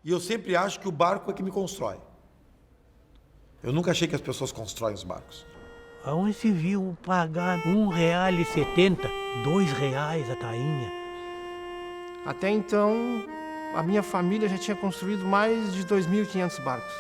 E eu sempre acho que o barco é que me constrói. Eu nunca achei que as pessoas constroem os barcos. Aonde se viu pagar R$1,70, R$2 a tainha. Até então, a minha família já tinha construído mais de 2.500 barcos.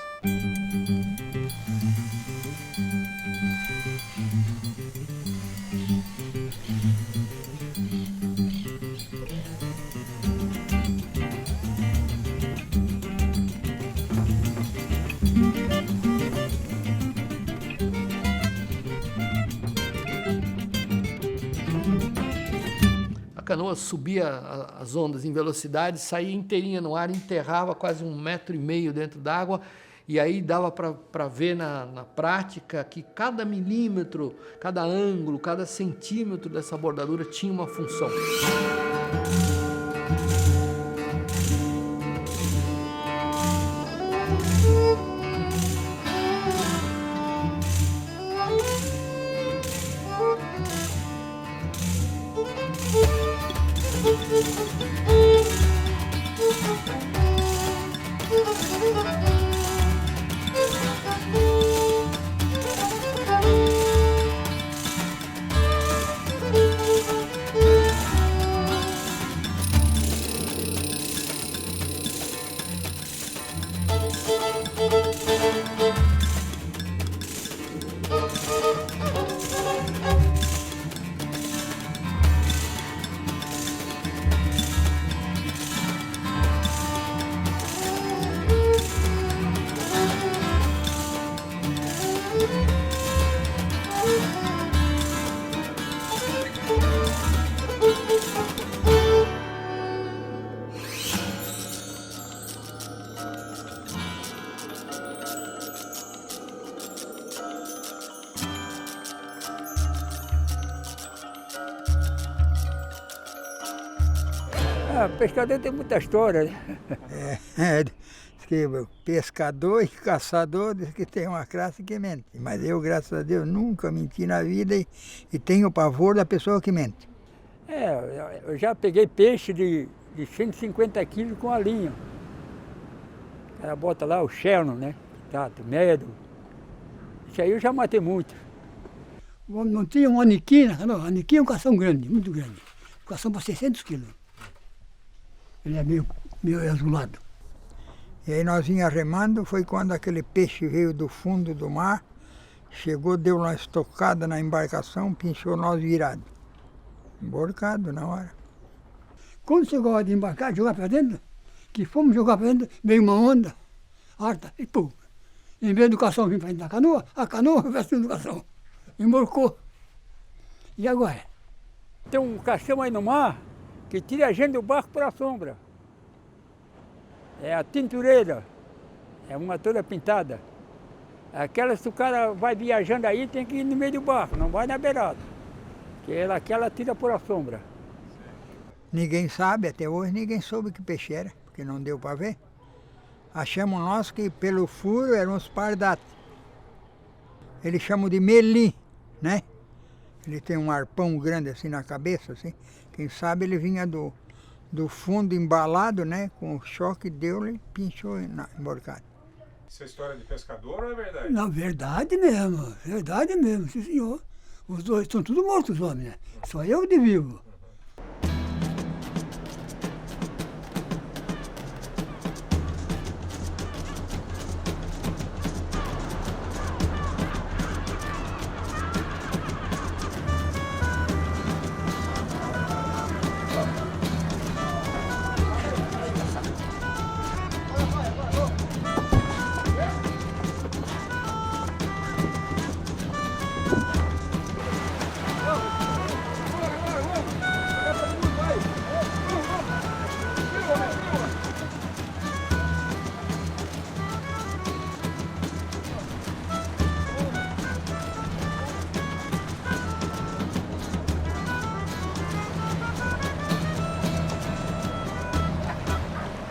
A canoa subia as ondas em velocidade, saía inteirinha no ar, enterrava quase 1,5 m dentro d'água, e aí dava para ver na prática que cada milímetro, cada ângulo, cada centímetro dessa bordadura tinha uma função. Pescador tem muita história, né? Diz que pescador e caçador diz que tem uma classe que mente. Mas eu, graças a Deus, nunca menti na vida e tenho pavor da pessoa que mente. Eu já peguei peixe de 150 quilos com a linha. O cara bota lá o Sherman, né? Tato, medo. Isso aí eu já matei muito. Não tinha um aniquim, não. Aniquim é um cação grande, muito grande. Um cação para 600 quilos. Ele é meio azulado. E aí nós vinha remando, foi quando aquele peixe veio do fundo do mar, chegou, deu uma estocada na embarcação, pinchou nós virados. Emborcado na hora. Quando chegou a hora de embarcar, jogar para dentro, que fomos jogar para dentro, veio uma onda alta e pum. Em vez do cação vir para dentro da canoa, a canoa veio para cima do cação. Emborcou. E agora? Tem um cação aí no mar que tira a gente do barco para a sombra. É a tintureira, é uma toda pintada. Aquela, se o cara vai viajando aí, tem que ir no meio do barco, não vai na beirada. Porque aquela tira por a sombra. Ninguém sabe, até hoje ninguém soube que peixe era, porque não deu para ver. Achamos nós que pelo furo eram os pardates. Eles chamam de melim, né? Ele tem um arpão grande assim na cabeça, assim. Quem sabe ele vinha do fundo embalado, né? Com o choque deu, ele pinchou emborcado. Isso é história de pescador ou é verdade? Não, verdade mesmo, sim senhor. Os dois estão todos mortos, os homens, né? Só eu de vivo.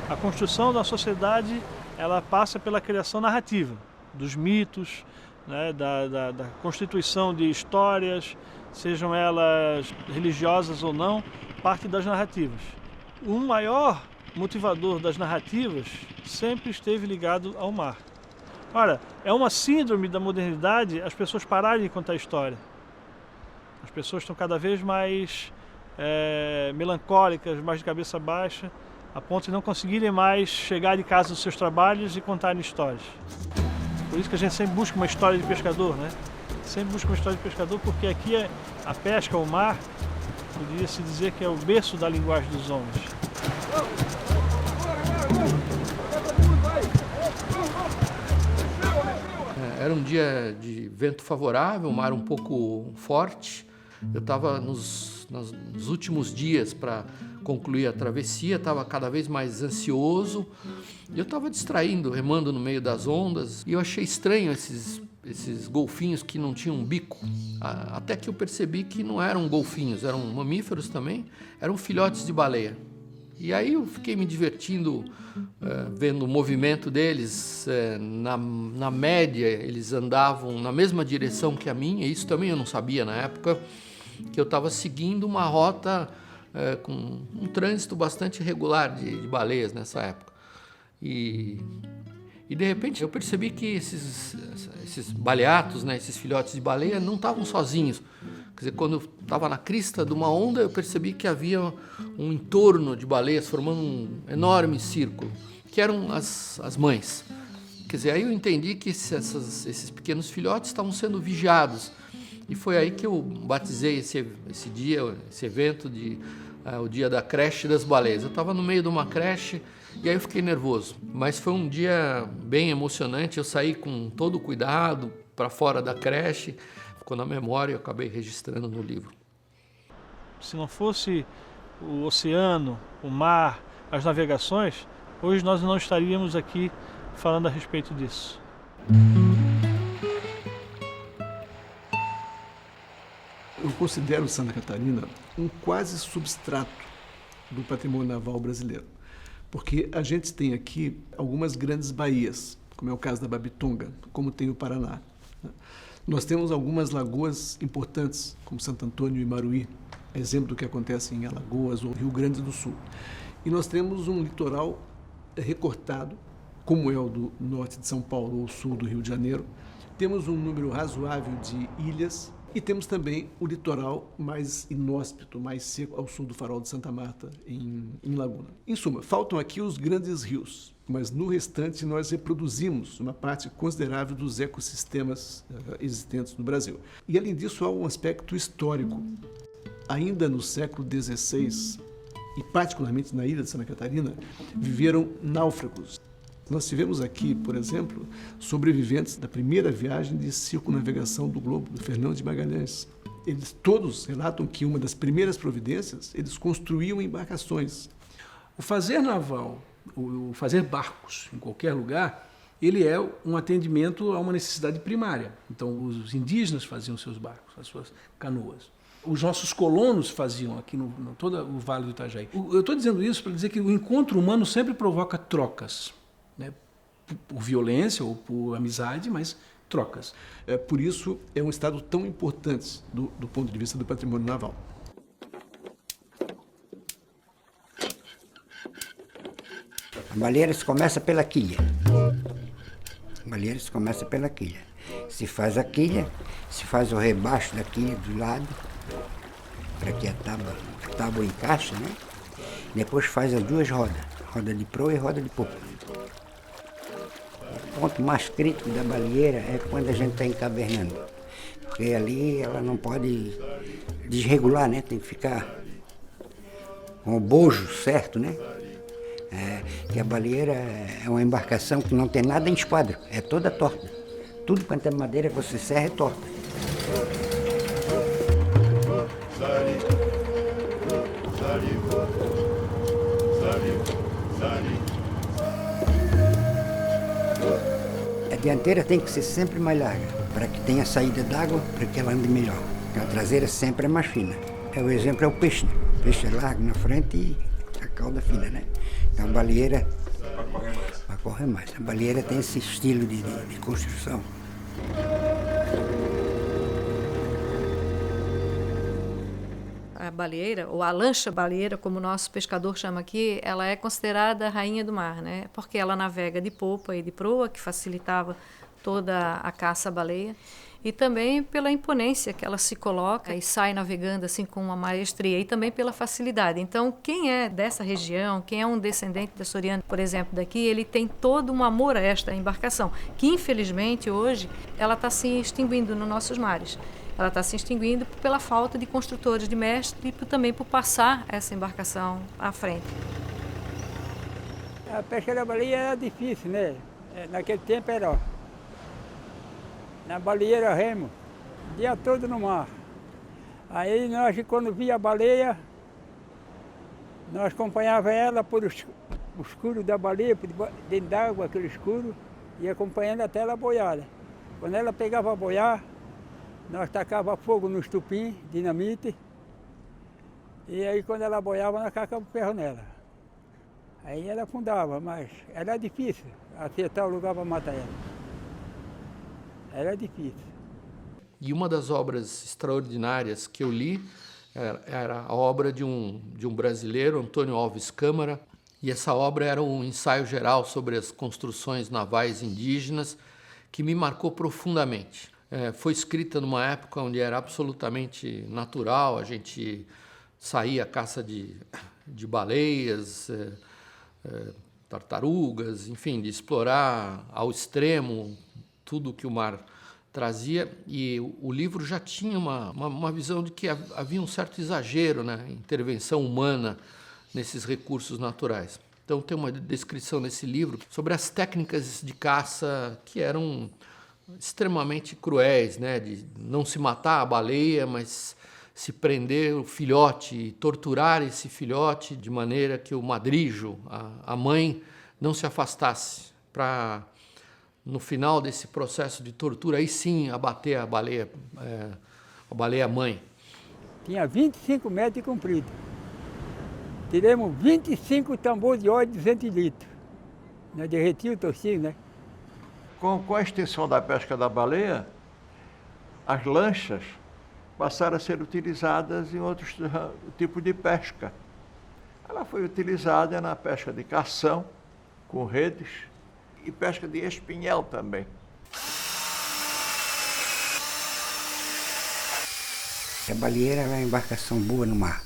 A construção da sociedade, ela passa pela criação narrativa, dos mitos, né, da constituição de histórias, sejam elas religiosas ou não, parte das narrativas. O maior motivador das narrativas sempre esteve ligado ao mar. Ora, é uma síndrome da modernidade as pessoas pararem de contar história. As pessoas estão cada vez mais melancólicas, mais de cabeça baixa, a ponto de não conseguirem mais chegar de casa dos seus trabalhos e contarem histórias. Por isso que a gente sempre busca uma história de pescador, né? Sempre busca uma história de pescador, porque aqui a pesca, o mar, poderia-se dizer que é o berço da linguagem dos homens. Era um dia de vento favorável, o mar um pouco forte. Eu estava nos últimos dias para concluir a travessia, estava cada vez mais ansioso. Eu estava distraindo, remando no meio das ondas, e eu achei estranho esses golfinhos que não tinham bico. Até que eu percebi que não eram golfinhos, eram mamíferos também, eram filhotes de baleia. E aí eu fiquei me divertindo, vendo o movimento deles. Na média, eles andavam na mesma direção que a minha, isso também eu não sabia na época, que eu estava seguindo uma rota com um trânsito bastante regular de baleias nessa época. E de repente eu percebi que esses baleatos, né, esses filhotes de baleia, não estavam sozinhos. Quer dizer, quando eu estava na crista de uma onda, eu percebi que havia um entorno de baleias formando um enorme círculo, que eram as mães. Quer dizer, aí eu entendi que esses pequenos filhotes estavam sendo vigiados. E foi aí que eu batizei esse dia, esse evento de o dia da creche das baleias. Eu estava no meio de uma creche e aí eu fiquei nervoso. Mas foi um dia bem emocionante. Eu saí com todo o cuidado para fora da creche. Ficou na memória e eu acabei registrando no livro. Se não fosse o oceano, o mar, as navegações, hoje nós não estaríamos aqui falando a respeito disso. Eu considero Santa Catarina um quase substrato do patrimônio naval brasileiro, porque a gente tem aqui algumas grandes baías, como é o caso da Babitonga, como tem o Paraná. Nós temos algumas lagoas importantes, como Santo Antônio e Maruí, exemplo do que acontece em Alagoas ou Rio Grande do Sul. E nós temos um litoral recortado, como é o do norte de São Paulo ou sul do Rio de Janeiro. Temos um número razoável de ilhas e temos também o litoral mais inóspito, mais seco, ao sul do Farol de Santa Marta, em Laguna. Em suma, faltam aqui os grandes rios, mas no restante nós reproduzimos uma parte considerável dos ecossistemas existentes no Brasil. E além disso há um aspecto histórico. Ainda no século XVI, e particularmente na ilha de Santa Catarina, viveram náufragos. Nós tivemos aqui, por exemplo, sobreviventes da primeira viagem de circunnavegação do globo, do Fernão de Magalhães. Eles todos relatam que uma das primeiras providências, eles construíam embarcações. O fazer naval, o fazer barcos em qualquer lugar, ele é um atendimento a uma necessidade primária. Então, os indígenas faziam seus barcos, as suas canoas. Os nossos colonos faziam aqui no todo o Vale do Itajaí. Eu estou dizendo isso para dizer que o encontro humano sempre provoca trocas, né? Por violência ou por amizade, mas trocas. Por isso, é um estado tão importante do ponto de vista do patrimônio naval. A baleeira se começa pela quilha. A baleeira se começa pela quilha. Se faz a quilha, se faz o rebaixo da quilha do lado, para que a tábua encaixe, né? Depois faz as duas rodas, roda de proa e roda de popa. O ponto mais crítico da baleeira é quando a gente está encavernando, porque ali ela não pode desregular, né? Tem que ficar com o bojo certo, né? Que a baleeira é uma embarcação que não tem nada em esquadro, é toda torta. Tudo quanto é madeira que você serra é torta. A dianteira tem que ser sempre mais larga, para que tenha saída d'água, para que ela ande melhor. A traseira sempre é mais fina. O exemplo é o peixe, né? O peixe é largo na frente e a cauda fina, né? Então a baleeira... Para correr mais. A baleeira tem esse estilo de construção. A baleeira, ou a lancha baleeira, como o nosso pescador chama aqui, ela é considerada a rainha do mar, né? Porque ela navega de popa e de proa, que facilitava toda a caça à baleia, e também pela imponência que ela se coloca e sai navegando assim com uma maestria, e também pela facilidade. Então, quem é dessa região, quem é um descendente de açoriano, por exemplo, daqui, ele tem todo um amor a esta embarcação, que infelizmente hoje ela está se extinguindo nos nossos mares. Ela está se extinguindo pela falta de construtores de mestre e também por passar essa embarcação à frente. A pesca da baleia era difícil, né? Naquele tempo era na baleeira remo, o dia todo no mar. Aí nós, quando via a baleia, nós acompanhava ela por o escuro da baleia, por dentro d'água, aquele escuro, e acompanhando até ela boiar. Quando ela pegava a boiar, nós tacava fogo no estupim, dinamite, e aí quando ela boiava, nós tacava o ferro nela. Aí ela afundava, mas era difícil acertar o lugar para matar ela. Era difícil. E uma das obras extraordinárias que eu li era a obra de um brasileiro, Antônio Alves Câmara, e essa obra era um ensaio geral sobre as construções navais indígenas que me marcou profundamente. Foi escrita numa época onde era absolutamente natural, a gente saía à caça de baleias, tartarugas, enfim, de explorar ao extremo tudo que o mar trazia, e o livro já tinha uma visão de que havia um certo exagero na intervenção humana nesses recursos naturais. Então tem uma descrição nesse livro sobre as técnicas de caça que eram extremamente cruéis, né? De não se matar a baleia, mas se prender o filhote e torturar esse filhote de maneira que o madrijo, a mãe, não se afastasse, para no final desse processo de tortura, aí sim abater a baleia mãe. Tinha 25 metros de comprido. Tiramos 25 tambores de óleo de 200 litros. Nós derretia o tocinho, né? Com a extensão da pesca da baleia, as lanchas passaram a ser utilizadas em outros tipos de pesca. Ela foi utilizada na pesca de cação, com redes, e pesca de espinhel também. A baleeira é uma embarcação boa no mar.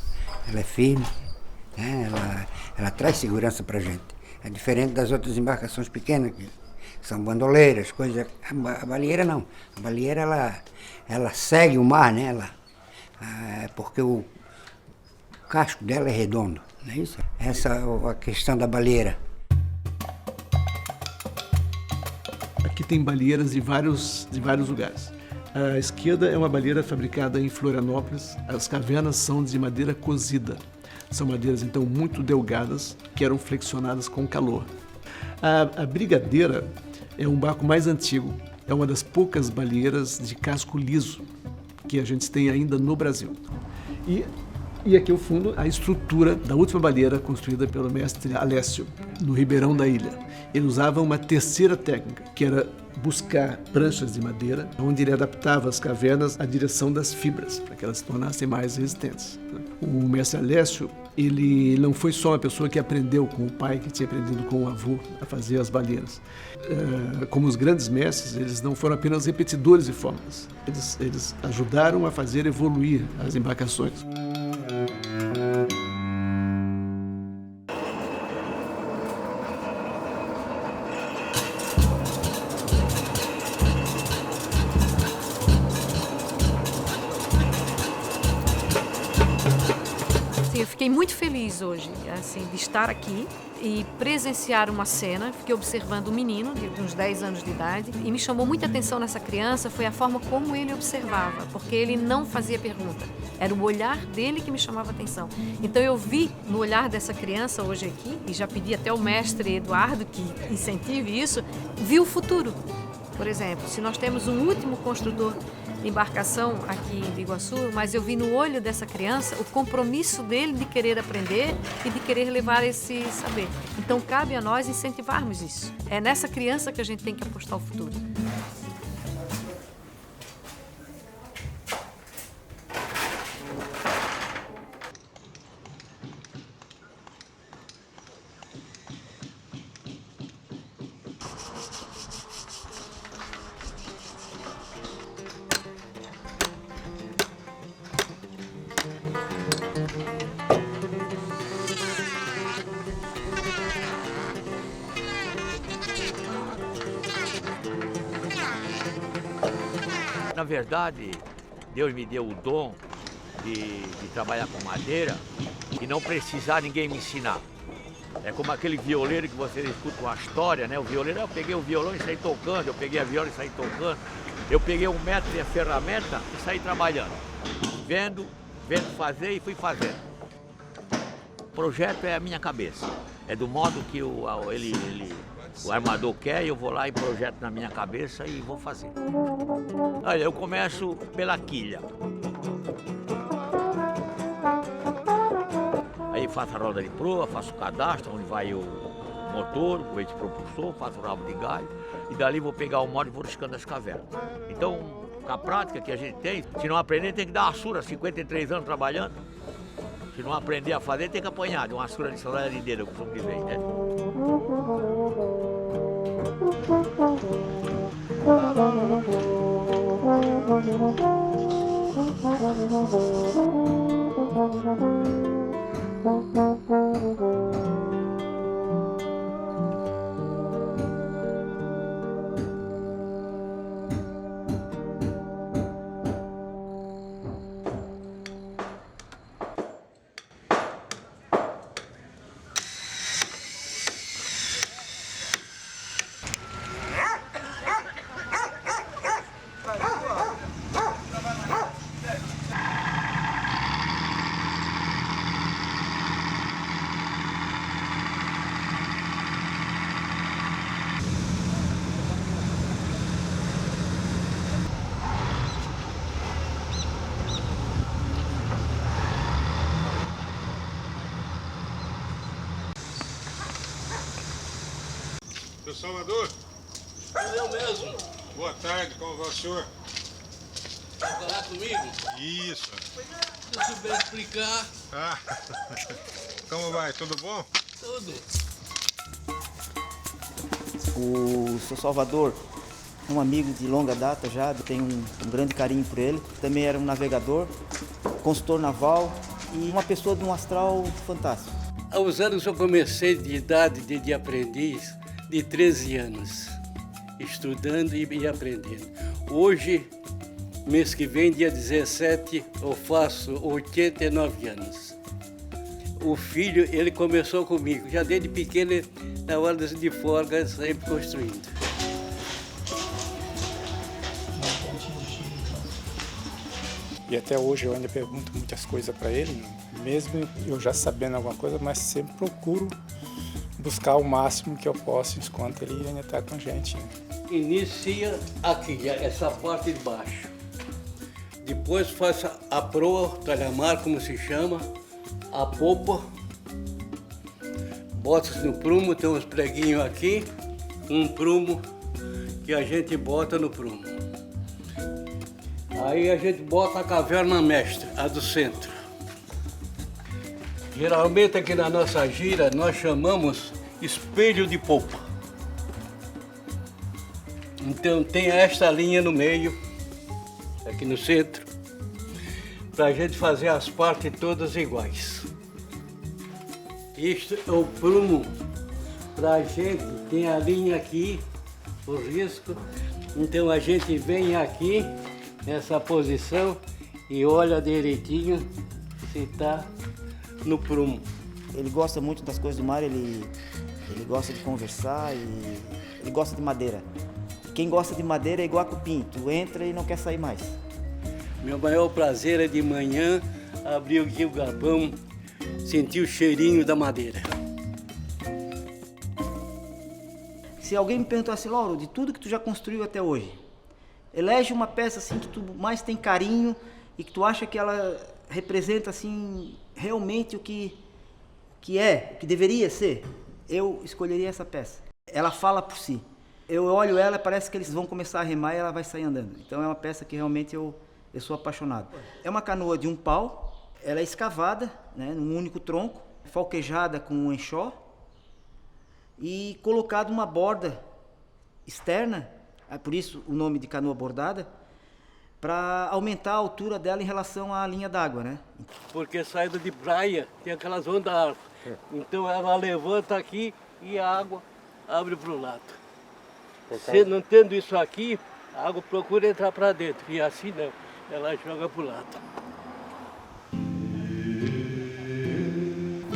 Ela é firme, né? Ela traz segurança para a gente. É diferente das outras embarcações pequenas, que são bandoleiras, coisas. A baleeira não. A baleeira ela segue o mar, né? Porque o casco dela é redondo, não é isso? Essa é a questão da baleeira. Aqui tem baleeiras de vários lugares. À esquerda é uma baleeira fabricada em Florianópolis. As cavernas são de madeira cozida. São madeiras, então, muito delgadas, que eram flexionadas com calor. A Brigadeira é um barco mais antigo. É uma das poucas baleeiras de casco liso que a gente tem ainda no Brasil. E aqui ao fundo, a estrutura da última baleeira construída pelo mestre Alessio, no Ribeirão da Ilha. Ele usava uma terceira técnica, que era buscar pranchas de madeira, onde ele adaptava as cavernas à direção das fibras, para que elas se tornassem mais resistentes. O mestre Alessio, ele não foi só uma pessoa que aprendeu com o pai, que tinha aprendido com o avô a fazer as baleiras. Como os grandes mestres, eles não foram apenas repetidores de fórmulas. Eles ajudaram a fazer evoluir as embarcações. Eu fiquei muito feliz hoje, assim, de estar aqui e presenciar uma cena. Fiquei observando um menino de uns 10 anos de idade e me chamou muita atenção nessa criança foi a forma como ele observava, porque ele não fazia pergunta. Era o olhar dele que me chamava a atenção. Então eu vi no olhar dessa criança hoje aqui, e já pedi até ao mestre Eduardo que incentive isso, vi o futuro. Por exemplo, se nós temos um último construtor de embarcação aqui em Biguaçu, mas eu vi no olho dessa criança o compromisso dele de querer aprender e de querer levar esse saber. Então cabe a nós incentivarmos isso. É nessa criança que a gente tem que apostar o futuro. na verdade, Deus me deu o dom de trabalhar com madeira e não precisar ninguém me ensinar. É como aquele violeiro que você escuta uma história, né? O violeiro, eu peguei o violão e saí tocando, eu peguei a viola e saí tocando. Eu peguei um método e a ferramenta e saí trabalhando. Vendo fazer e fui fazendo. O projeto é a minha cabeça. É do modo que o armador quer, eu vou lá e projeto na minha cabeça e vou fazer. Olha, eu começo pela quilha. Aí faço a roda de proa, faço o cadastro, onde vai o motor, o eixo propulsor, faço o rabo de galho. E dali vou pegar o modo e vou riscando as cavernas. Então, com a prática que a gente tem, se não aprender tem que dar uma surra, 53 anos trabalhando. Se não aprender a fazer, tem que apanhar de uma surra de sandália de dedo, eu costumo dizer, né? Seu Salvador? Eu mesmo. Boa tarde, como vai o senhor? Vai falar comigo? Isso. Se eu souber explicar. Ah, como vai? Tudo bom? Tudo. O seu Salvador é um amigo de longa data já, tenho um grande carinho por ele. Também era um navegador, consultor naval e uma pessoa de um astral fantástico. Aos anos eu comecei de idade de aprendiz, de 13 anos, estudando e aprendendo. Hoje, mês que vem, dia 17, eu faço 89 anos. O filho, ele começou comigo, já desde pequeno, na hora de folga, sempre construindo. E até hoje eu ainda pergunto muitas coisas para ele, mesmo eu já sabendo alguma coisa, mas sempre procuro buscar o máximo que eu posso enquanto ele ainda está com a gente. Inicia aqui, essa parte de baixo. Depois faz a proa, talhamar, como se chama, a popa. Bota no prumo, tem uns preguinhos aqui, um prumo que a gente bota no prumo. Aí a gente bota a caverna mestra, a do centro. Geralmente aqui na nossa gira nós chamamos espelho de popa. Então tem esta linha no meio, aqui no centro, para a gente fazer as partes todas iguais. Isto é o prumo, para a gente, tem a linha aqui, o risco, então a gente vem aqui, nessa posição, e olha direitinho se está no prumo. Ele gosta muito das coisas do mar, ele gosta de conversar e ele gosta de madeira. Quem gosta de madeira é igual a cupim, tu entra e não quer sair mais. Meu maior prazer é de manhã abrir aqui o galpão, sentir o cheirinho da madeira. Se alguém me perguntasse, Lauro, de tudo que tu já construiu até hoje, elege uma peça assim que tu mais tem carinho e que tu acha que ela representa assim realmente o que deveria ser, eu escolheria essa peça. Ela fala por si. Eu olho ela, parece que eles vão começar a remar e ela vai sair andando. Então é uma peça que realmente eu sou apaixonado. É uma canoa de um pau, ela é escavada, né, num único tronco, falquejada com um enxó e colocado uma borda externa, por isso o nome de canoa bordada, para aumentar a altura dela em relação à linha d'água, né? Porque saída de praia tem aquelas ondas altas. Então ela levanta aqui e a água abre para o lado. Se não tendo isso aqui, A água procura entrar para dentro, e assim não, ela joga para o lado.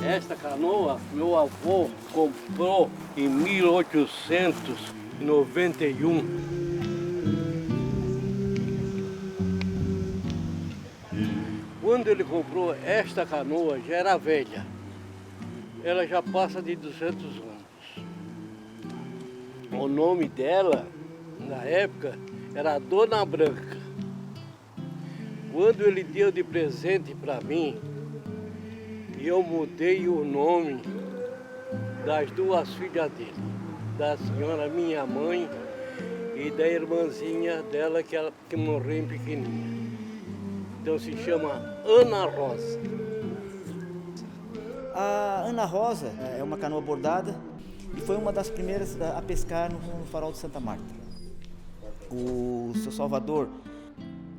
Esta canoa, meu avô comprou em 1891. Quando ele comprou esta canoa, já era velha. Ela já passa de 200 anos. O nome dela, na época, era Dona Branca. Quando ele deu de presente para mim, eu mudei o nome das duas filhas dele, da senhora minha mãe e da irmãzinha dela que morreu em pequenininha. Então se chama Ana Rosa. A Ana Rosa é uma canoa bordada e foi uma das primeiras a pescar no farol de Santa Marta. O seu Salvador,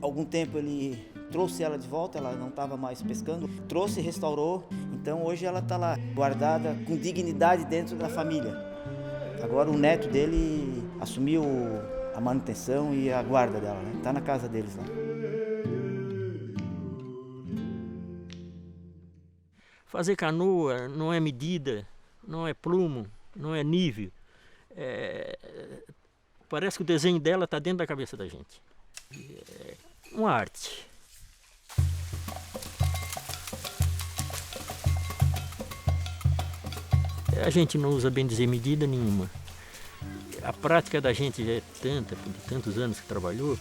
algum tempo ele trouxe ela de volta, ela não estava mais pescando, trouxe e restaurou, então hoje ela está lá, guardada com dignidade dentro da família. Agora o neto dele assumiu a manutenção e a guarda dela, né? Está na casa deles lá. Fazer canoa não é medida, não é plumo, não é nível. Parece que o desenho dela está dentro da cabeça da gente. É uma arte. A gente não usa bem dizer medida nenhuma. A prática da gente já é tanta, de tantos anos que trabalhou,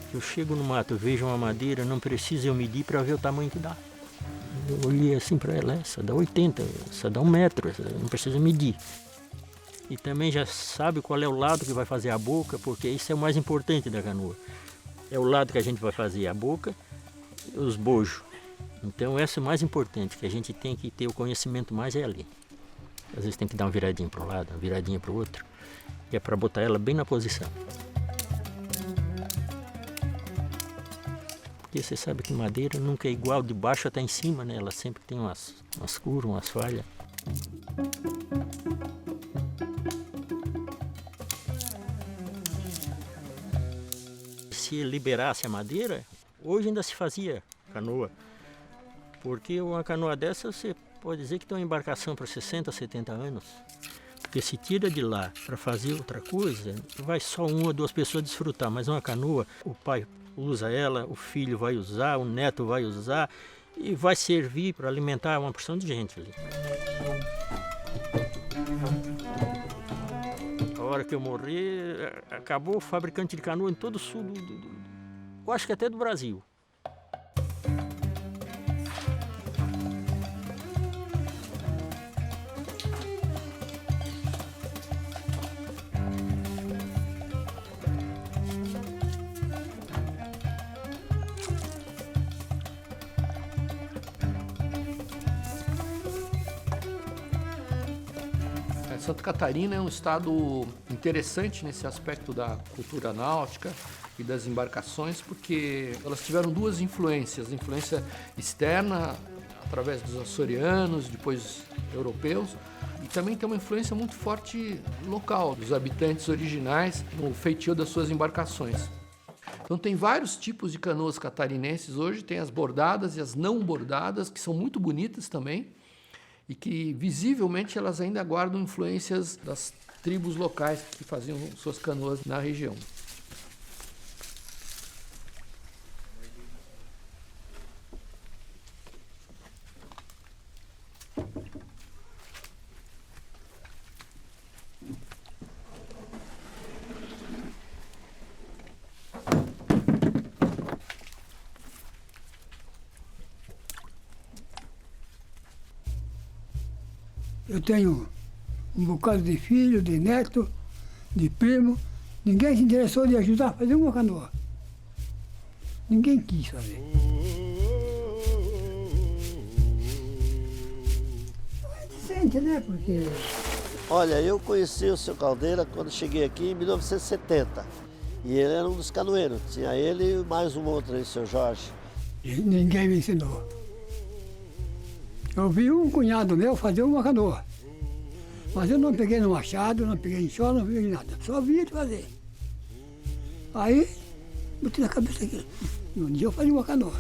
que eu chego no mato, eu vejo uma madeira, não preciso eu medir para ver o tamanho que dá. Eu olhei assim para ela, essa dá 80, essa dá 1 metro, essa não precisa medir. E também já sabe qual é o lado que vai fazer a boca, porque isso é o mais importante da canoa. É o lado que a gente vai fazer a boca e os bojos. Então essa é o mais importante, que a gente tem que ter o conhecimento mais é ali. Às vezes tem que dar uma viradinha para um lado, uma viradinha para o outro, e é para botar ela bem na posição. Porque você sabe que madeira nunca é igual de baixo até em cima, né? Ela sempre tem umas curvas, umas falhas. Se liberasse a madeira, hoje ainda se fazia canoa. Porque uma canoa dessa, você pode dizer que tem uma embarcação para 60, 70 anos. Porque se tira de lá para fazer outra coisa, vai só 1 ou 2 pessoas desfrutar. Mas uma canoa, o pai usa ela, o filho vai usar, o neto vai usar e vai servir para alimentar uma porção de gente ali. A hora que eu morrer, acabou o fabricante de canoa em todo o sul eu acho que até do Brasil. Santa Catarina é um estado interessante nesse aspecto da cultura náutica e das embarcações, porque elas tiveram 2 influências. A influência externa, através dos açorianos, depois europeus, e também tem uma influência muito forte local, dos habitantes originais, no feitio das suas embarcações. Então tem vários tipos de canoas catarinenses hoje, tem as bordadas e as não bordadas, que são muito bonitas também, e que visivelmente elas ainda guardam influências das tribos locais que faziam suas canoas na região. Eu tenho um bocado de filho, de neto, de primo. Ninguém se interessou de ajudar a fazer uma canoa. Ninguém quis fazer. É decente, né? Porque... Olha, eu conheci o seu Caldeira quando cheguei aqui em 1970. E ele era um dos canoeiros. Tinha ele e mais um outro aí, o seu Jorge. E ninguém me ensinou. Eu vi um cunhado meu fazer uma canoa. Mas eu não peguei no machado, não peguei em chão, não peguei em nada. Só vi ele fazer. Aí, botei na cabeça aqui. Um dia eu fazia uma canoa.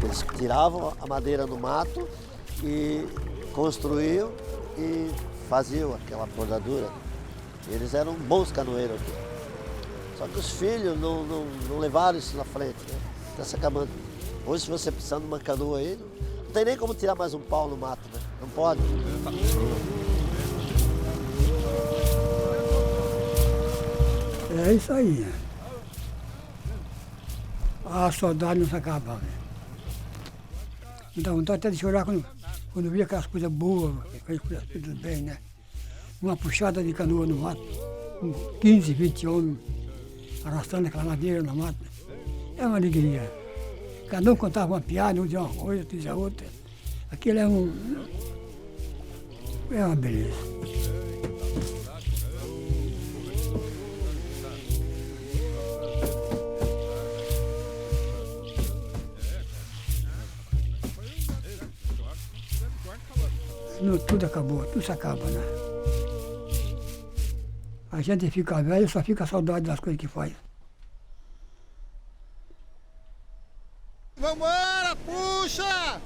Eles tiravam a madeira do mato e construíam e faziam aquela bordadura. Eles eram bons canoeiros aqui. Só que os filhos não levaram isso na frente, né? Está se acabando. Hoje, se você precisar de uma canoa aí, não tem nem como tirar mais um pau no mato, né? Não pode. É isso aí, né? A saudade não se acaba, né? Me dá vontade até de chorar quando via aquelas coisas boas, aquelas coisas bem, né? Uma puxada de canoa no mato, com 15, 20 homens arrastando aquela madeira no mato. É uma alegria. Cada um contava uma piada, um dizia uma coisa, outro dizia outra. Aquilo é uma beleza. Tudo acabou, tudo se acaba, né? A gente fica velho, só fica saudade das coisas que faz. Vambora, puxa!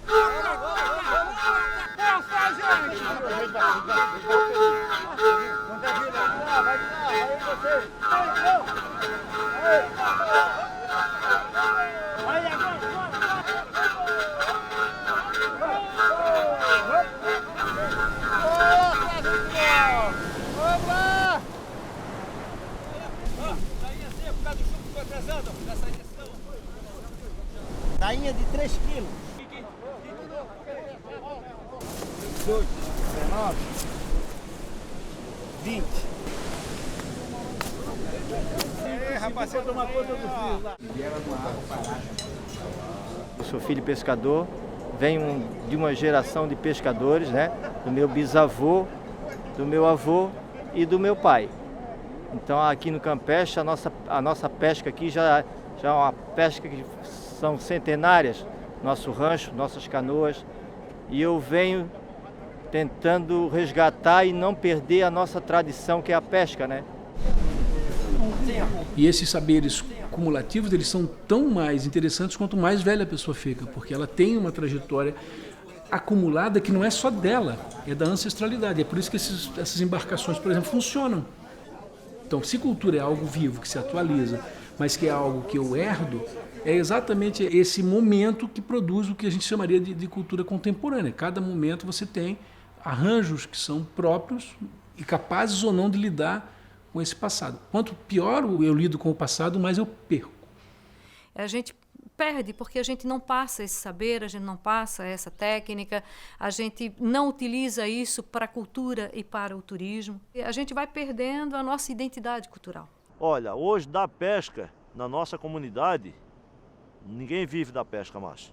Tainha de 3 quilos. 18, 19, 20. Rapaz, você toma conta do filho lá. Eu sou filho de pescador, venho de uma geração de pescadores, né? Do meu bisavô, do meu avô e do meu pai. Então aqui no Campeche, a nossa pesca aqui já é uma pesca que são centenárias, nosso rancho, nossas canoas, e eu venho tentando resgatar e não perder a nossa tradição, que é a pesca, né? E esses saberes cumulativos, eles são tão mais interessantes quanto mais velha a pessoa fica, porque ela tem uma trajetória acumulada que não é só dela, é da ancestralidade. É por isso que essas embarcações, por exemplo, funcionam. Então, se cultura é algo vivo, que se atualiza, mas que é algo que eu herdo, é exatamente esse momento que produz o que a gente chamaria de cultura contemporânea. Cada momento você tem arranjos que são próprios e capazes ou não de lidar com esse passado. Quanto pior eu lido com o passado, mais eu perco. A gente perde porque a gente não passa esse saber, a gente não passa essa técnica, a gente não utiliza isso para a cultura e para o turismo. A gente vai perdendo a nossa identidade cultural. Olha, hoje da pesca, na nossa comunidade, ninguém vive da pesca mais.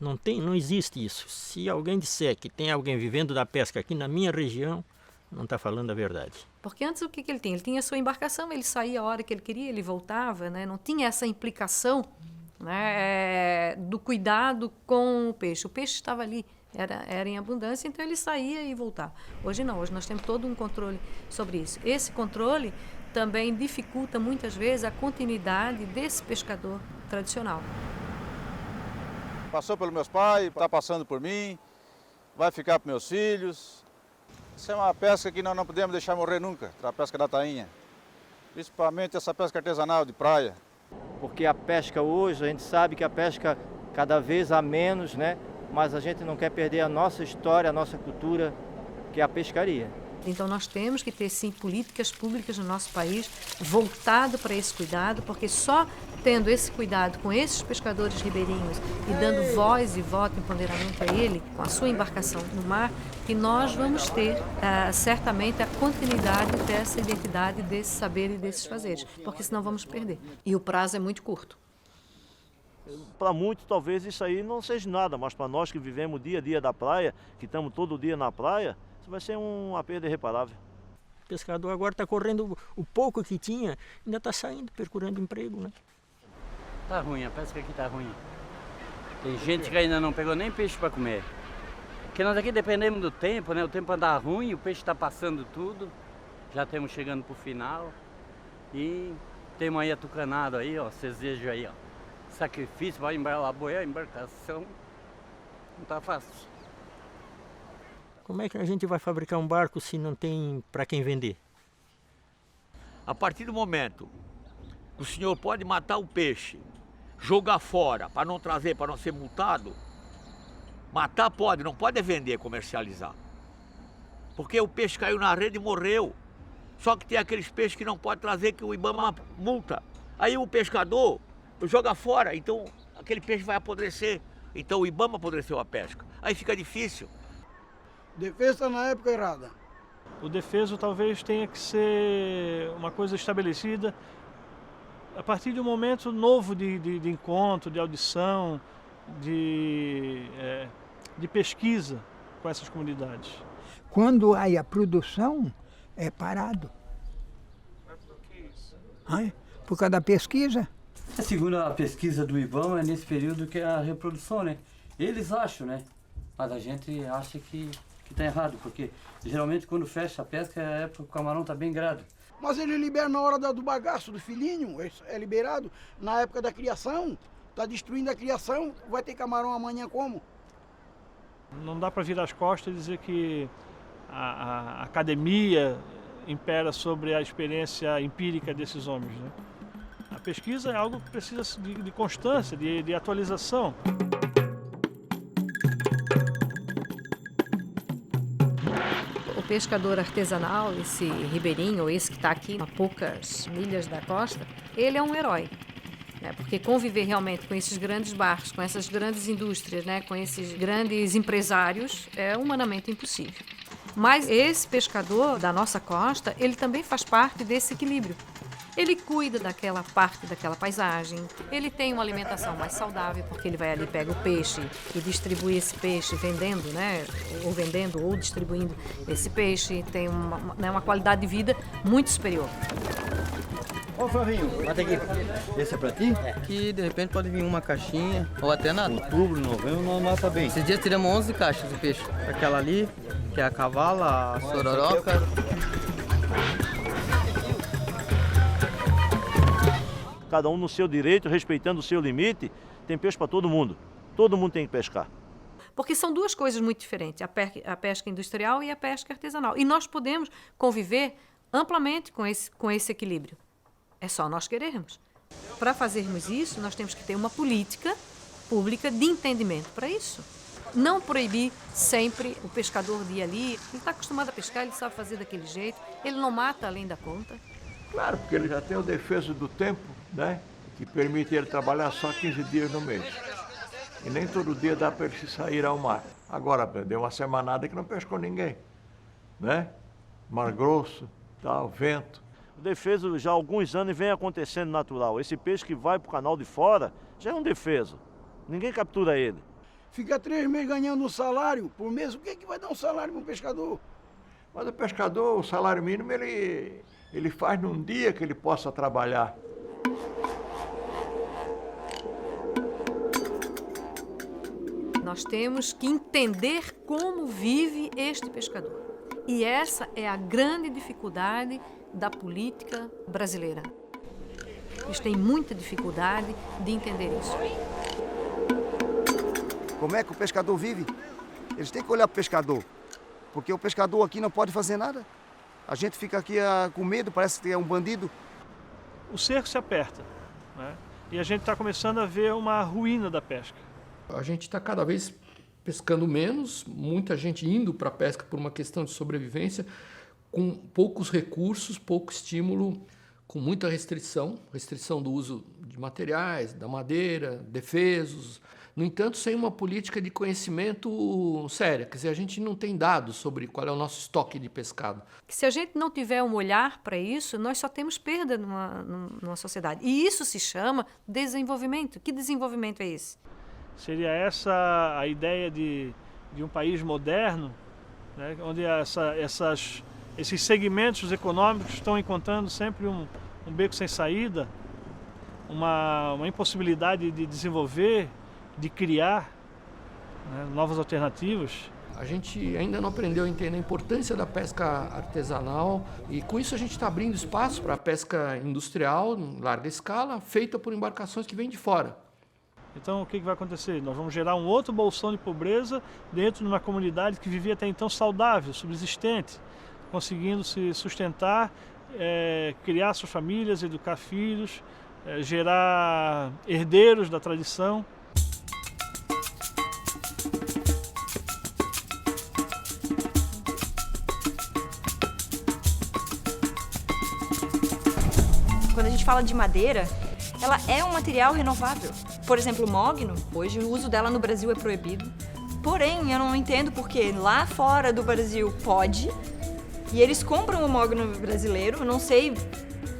Não existe isso. Se alguém disser que tem alguém vivendo da pesca aqui na minha região, não está falando a verdade. Porque antes o que ele tinha? Ele tinha a sua embarcação, ele saía a hora que ele queria, ele voltava, né? Não tinha essa implicação, né, do cuidado com o peixe. O peixe estava ali, era em abundância, então ele saía e voltava. Hoje não, hoje nós temos todo um controle sobre isso. Esse controle também dificulta muitas vezes a continuidade desse pescador tradicional. Passou pelos meus pais, está passando por mim, vai ficar para meus filhos. Isso é uma pesca que nós não podemos deixar morrer nunca, a pesca da tainha. Principalmente essa pesca artesanal de praia. Porque a pesca hoje, a gente sabe que a pesca cada vez há menos, né? Mas a gente não quer perder a nossa história, a nossa cultura, que é a pescaria. Então nós temos que ter, sim, políticas públicas no nosso país voltado para esse cuidado, porque só tendo esse cuidado com esses pescadores ribeirinhos e dando voz e voto, empoderamento a ele, com a sua embarcação no mar, que nós vamos ter certamente a continuidade dessa identidade, desse saber e desses fazeres, porque senão vamos perder. E o prazo é muito curto. Para muitos, talvez isso aí não seja nada, mas para nós que vivemos o dia a dia da praia, que estamos todo dia na praia, isso vai ser uma perda irreparável. O pescador agora está correndo o pouco que tinha, ainda está saindo, procurando emprego, né? Tá ruim, a pesca aqui tá ruim. Tem gente que ainda não pegou nem peixe para comer. Porque nós aqui dependemos do tempo, né? O tempo anda ruim, o peixe está passando tudo. Já estamos chegando para o final. E temos aí atucanado aí, ó, vocês vejam aí, ó. Sacrifício, vai elaborar a embarcação. Não tá fácil. Como é que a gente vai fabricar um barco se não tem para quem vender? A partir do momento que o senhor pode matar o peixe, jogar fora para não trazer, para não ser multado, matar pode, não pode vender, comercializar. Porque o peixe caiu na rede e morreu. Só que tem aqueles peixes que não pode trazer, que o IBAMA multa. Aí o pescador joga fora, então aquele peixe vai apodrecer. Então o IBAMA apodreceu a pesca. Aí fica difícil. Defesa na época errada. O defeso talvez tenha que ser uma coisa estabelecida a partir de um momento novo de encontro, de audição, de pesquisa com essas comunidades. Quando há a produção, é parado. Por causa da pesquisa. Segundo a pesquisa do IBAMA, é nesse período que é a reprodução, né? Eles acham, né? Mas a gente acha que está errado, porque geralmente quando fecha a pesca é a época que o camarão está bem grave. Mas ele libera na hora do bagaço, do filhinho, é liberado. Na época da criação, está destruindo a criação, vai ter camarão amanhã como? Não dá para virar as costas e dizer que a academia impera sobre a experiência empírica desses homens, né? A pesquisa é algo que precisa de constância, de atualização. O pescador artesanal, esse ribeirinho, ou esse que está aqui a poucas milhas da costa, ele é um herói. Né? Porque conviver realmente com esses grandes barcos, com essas grandes indústrias, né? Com esses grandes empresários, é humanamente impossível. Mas esse pescador da nossa costa, ele também faz parte desse equilíbrio. Ele cuida daquela parte daquela paisagem, ele tem uma alimentação mais saudável, porque ele vai ali, pega o peixe e distribui esse peixe vendendo, né? Ou vendendo ou distribuindo esse peixe, tem uma qualidade de vida muito superior. Ô Flavinho, bate aqui. Esse é pra ti? É. Que de repente pode vir uma caixinha, ou até nada. Outubro, novembro, não mata bem. Esses dias tiramos 11 caixas de peixe. Aquela ali, que é a cavala, a sororoca. Cada um no seu direito, respeitando o seu limite, tem peixe para todo mundo. Todo mundo tem que pescar. Porque são duas coisas muito diferentes, a pesca industrial e a pesca artesanal. E nós podemos conviver amplamente com esse equilíbrio. É só nós querermos. Para fazermos isso, nós temos que ter uma política pública de entendimento para isso. Não proibir sempre o pescador de ir ali. Ele está acostumado a pescar, ele sabe fazer daquele jeito, ele não mata além da conta. Claro, porque ele já tem o defeso do tempo, né? Que permite ele trabalhar só 15 dias no mês. E nem todo dia dá para ele se sair ao mar. Agora, deu uma semanada que não pescou ninguém, né? Mar grosso, tal, vento. O defeso já há alguns anos vem acontecendo natural. Esse peixe que vai para o canal de fora já é um defeso. Ninguém captura ele. Fica 3 meses ganhando um salário por mês. O que é que vai dar um salário para um pescador? Mas o pescador, o salário mínimo, ele faz num dia que ele possa trabalhar. Nós temos que entender como vive este pescador. E essa é a grande dificuldade da política brasileira. Eles têm muita dificuldade de entender isso. Como é que o pescador vive? Eles têm que olhar para o pescador, porque o pescador aqui não pode fazer nada. A gente fica aqui com medo, parece que é um bandido. O cerco se aperta, né? E a gente está começando a ver uma ruína da pesca. A gente está cada vez pescando menos, muita gente indo para a pesca por uma questão de sobrevivência, com poucos recursos, pouco estímulo, com muita restrição do uso de materiais, da madeira, defesos. No entanto, sem uma política de conhecimento séria. Quer dizer, a gente não tem dados sobre qual é o nosso estoque de pescado. Se a gente não tiver um olhar para isso, nós só temos perda numa sociedade. E isso se chama desenvolvimento. Que desenvolvimento é esse? Seria essa a ideia de um país moderno, né, onde esses segmentos econômicos estão encontrando sempre um beco sem saída, uma impossibilidade de desenvolver, de criar, né, novas alternativas. A gente ainda não aprendeu a entender a importância da pesca artesanal e com isso a gente está abrindo espaço para a pesca industrial em larga escala, feita por embarcações que vêm de fora. Então o que vai acontecer? Nós vamos gerar um outro bolsão de pobreza dentro de uma comunidade que vivia até então saudável, subsistente, conseguindo se sustentar, criar suas famílias, educar filhos, gerar herdeiros da tradição. Quando a gente fala de madeira, ela é um material renovável. Por exemplo, o mogno, hoje o uso dela no Brasil é proibido. Porém, eu não entendo porque lá fora do Brasil pode, e eles compram o mogno brasileiro. Eu não sei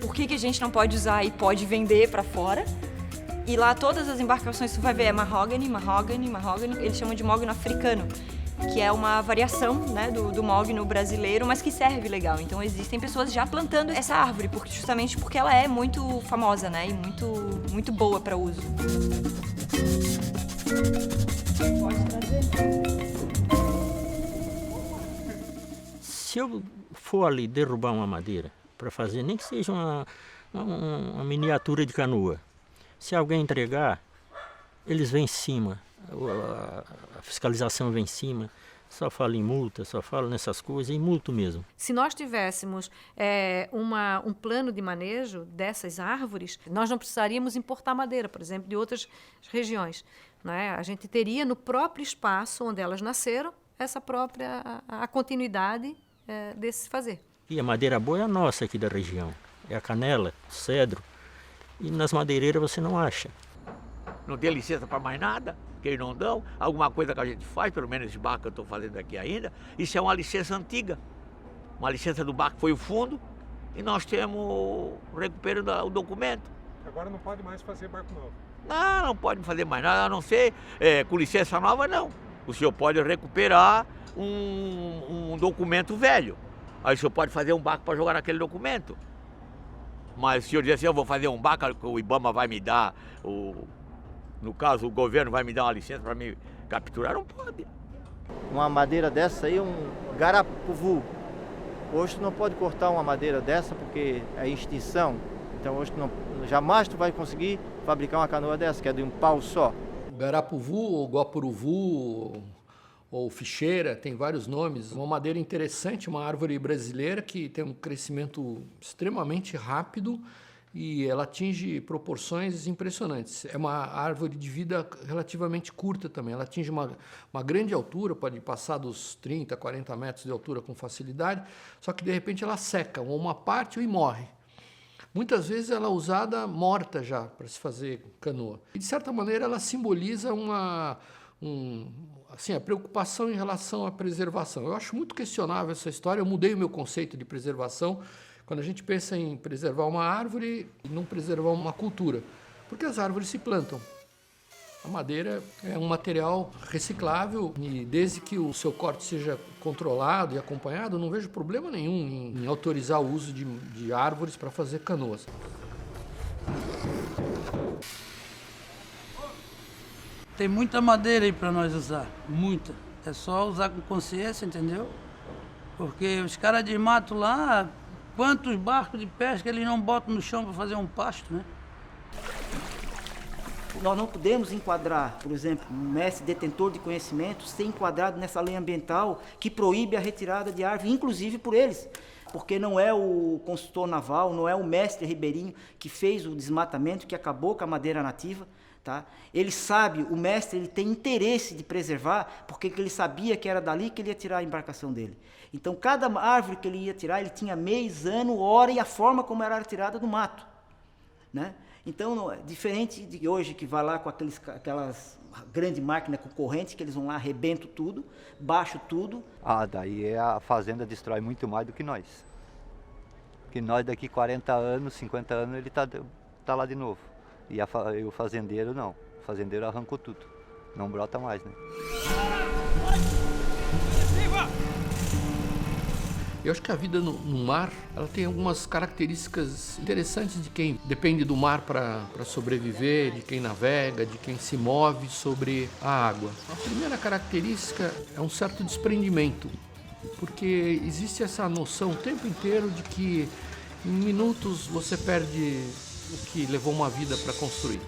por que a gente não pode usar e pode vender para fora. E lá todas as embarcações, tu vai ver, é mahogany, mahogany, mahogany. Eles chamam de mogno africano, que é uma variação, né, do mogno brasileiro, mas que serve legal. Então existem pessoas já plantando essa árvore, justamente porque ela é muito famosa, né, e muito boa para uso. Pode trazer. Se eu for ali derrubar uma madeira para fazer, nem que seja uma miniatura de canoa, se alguém entregar, eles vêm em cima. A fiscalização vem em cima, só fala em multa, só fala nessas coisas, e multo mesmo. Se nós tivéssemos um plano de manejo dessas árvores, nós não precisaríamos importar madeira, por exemplo, de outras regiões. Né? A gente teria no próprio espaço onde elas nasceram essa própria a continuidade desse fazer. E a madeira boa é a nossa aqui da região, é a canela, o cedro, e nas madeireiras você não acha. Não tem licença para mais nada, que eles não dão. Alguma coisa que a gente faz, pelo menos esse barco que eu estou fazendo aqui ainda, isso é uma licença antiga. Uma licença do barco foi o fundo e nós temos recuperando o documento. Agora não pode mais fazer barco novo? Não pode fazer mais nada, a não ser com licença nova, não. O senhor pode recuperar um documento velho. Aí o senhor pode fazer um barco para jogar naquele documento. Mas se o senhor dizer assim, eu vou fazer um barco, o IBAMA vai me dar, no caso o governo vai me dar uma licença para me capturar, não pode. Uma madeira dessa aí, um garapuvu. Hoje tu não pode cortar uma madeira dessa porque é extinção. Então hoje jamais tu vai conseguir fabricar uma canoa dessa, que é de um pau só. Garapuvu, ou guapuruvu, ou ficheira, tem vários nomes. Uma madeira interessante, uma árvore brasileira que tem um crescimento extremamente rápido e ela atinge proporções impressionantes. É uma árvore de vida relativamente curta também. Ela atinge uma grande altura, pode passar dos 30, 40 metros de altura com facilidade, só que de repente ela seca, ou uma parte e morre. Muitas vezes ela é usada morta já para se fazer canoa. E de certa maneira ela simboliza a preocupação em relação à preservação. Eu acho muito questionável essa história. Eu mudei o meu conceito de preservação quando a gente pensa em preservar uma árvore e não preservar uma cultura, porque as árvores se plantam. A madeira é um material reciclável e desde que o seu corte seja controlado e acompanhado, não vejo problema nenhum em autorizar o uso de árvores para fazer canoas. Tem muita madeira aí para nós usar, muita. É só usar com consciência, entendeu? Porque os caras de mato lá, quantos barcos de pesca eles não botam no chão para fazer um pasto, né? Nós não podemos enquadrar, por exemplo, um mestre detentor de conhecimento ser enquadrado nessa lei ambiental que proíbe a retirada de árvore, inclusive por eles. Porque não é o consultor naval, não é o mestre ribeirinho que fez o desmatamento, que acabou com a madeira nativa. Tá? Ele sabe, o mestre ele tem interesse de preservar, porque ele sabia que era dali que ele ia tirar a embarcação dele. Então, cada árvore que ele ia tirar, ele tinha mês, ano, hora e a forma como era tirada do mato. Né? Então, diferente de hoje, que vai lá com aquelas grandes máquinas com corrente, que eles vão lá, arrebentam tudo, baixam tudo. Daí a fazenda destrói muito mais do que nós. Porque nós daqui 40 anos, 50 anos, ele tá lá de novo. E o fazendeiro não. O fazendeiro arrancou tudo. Não brota mais, né? Eu acho que a vida no mar, ela tem algumas características interessantes de quem depende do mar para sobreviver, de quem navega, de quem se move sobre a água. A primeira característica é um certo desprendimento, porque existe essa noção o tempo inteiro de que em minutos você perde o que levou uma vida para construir.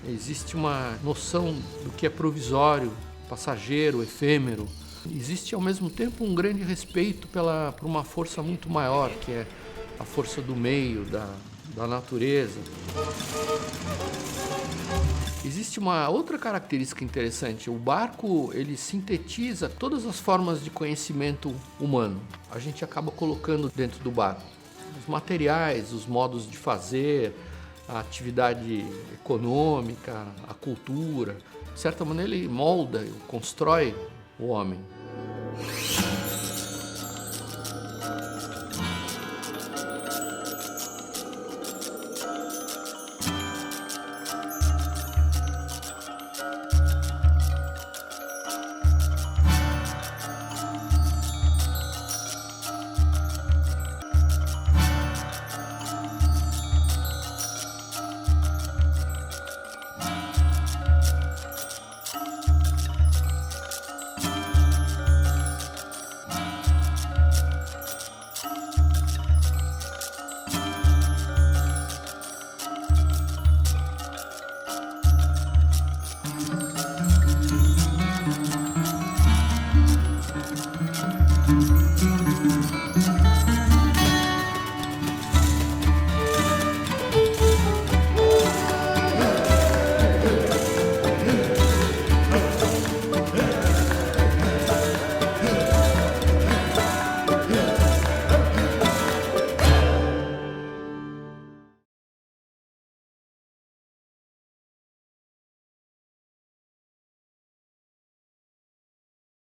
Existe uma noção do que é provisório, passageiro, efêmero. Existe ao mesmo tempo um grande respeito por uma força muito maior, que é a força do meio, da natureza. Existe uma outra característica interessante. O barco, ele sintetiza todas as formas de conhecimento humano. A gente acaba colocando dentro do barco os materiais, os modos de fazer, a atividade econômica, a cultura. De certa maneira, ele molda, constrói o homem.